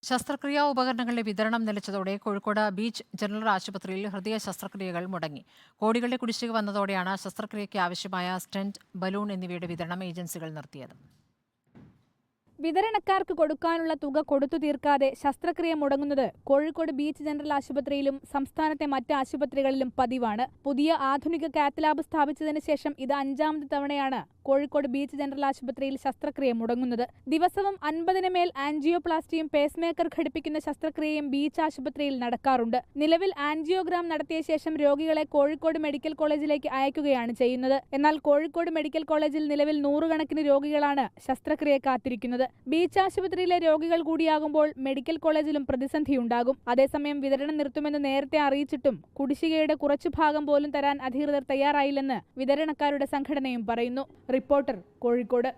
ശസ്ത്രക്രിയാ ഉപകരണങ്ങളുടെ വിതരണം നിലച്ചതോടെ കോഴിക്കോട് ബീച്ച് ജനറൽ ആശുപത്രിയിൽ ഹൃദയ ശസ്ത്രക്രിയകൾ മുടങ്ങി. കോടികളുടെ കുടിശ്ശിക വന്നതോടെയാണ് ശസ്ത്രക്രിയയ്ക്ക് ആവശ്യമായ സ്റ്റെന്റ്, ബലൂൺ എന്നിവയുടെ വിതരണം ഏജൻസികൾ നിർത്തിയത്. വിതരണക്കാർക്ക് കൊടുക്കാനുള്ള തുക കൊടുത്തു തീർക്കാതെ ശസ്ത്രക്രിയ മുടങ്ങുന്നത് കോഴിക്കോട് ബീച്ച് ജനറൽ ആശുപത്രിയിലും സംസ്ഥാനത്തെ മറ്റ് ആശുപത്രികളിലും പതിവാണ്. പുതിയ ആധുനിക കാത്ത് ലാബ് സ്ഥാപിച്ചതിന് ശേഷം ഇത് 5ാമത് തവണയാണ് കോഴിക്കോട് ബീച്ച് ജനറൽ ആശുപത്രിയിൽ ശസ്ത്രക്രിയ മുടങ്ങുന്നത്. ദിവസവും 50-ന് മേൽ ആൻജിയോപ്ലാസ്റ്റിയും പേസ്മേക്കർ ഘടിപ്പിക്കുന്ന ശസ്ത്രക്രിയയും ബീച്ച് ആശുപത്രിയിൽ നടക്കാറുണ്ട്. നിലവിൽ ആൻജിയോഗ്രാം നടത്തിയ ശേഷം രോഗികളെ കോഴിക്കോട് മെഡിക്കൽ കോളേജിലേക്ക് അയക്കുകയാണ് ചെയ്യുന്നത്. എന്നാൽ കോഴിക്കോട് മെഡിക്കൽ കോളേജിൽ നിലവിൽ 100 കണക്കിന് രോഗികളാണ് ശസ്ത്രക്രിയ കാത്തിരിക്കുന്നത്. ബീച്ച് ആശുപത്രിയിലെ രോഗികൾ കൂടിയാകുമ്പോൾ മെഡിക്കൽ കോളേജിലും പ്രതിസന്ധിയുണ്ടാകും. അതേസമയം വിതരണം നിർത്തുമെന്ന് നേരത്തെ അറിയിച്ചിട്ടും കുടിശ്ശികയുടെ കുറച്ചു ഭാഗം പോലും തരാൻ അധികൃതർ തയ്യാറായില്ലെന്ന് വിതരണക്കാരുടെ സംഘടനയും പറയുന്നു. റിപ്പോർട്ടർ, കോഴിക്കോട്.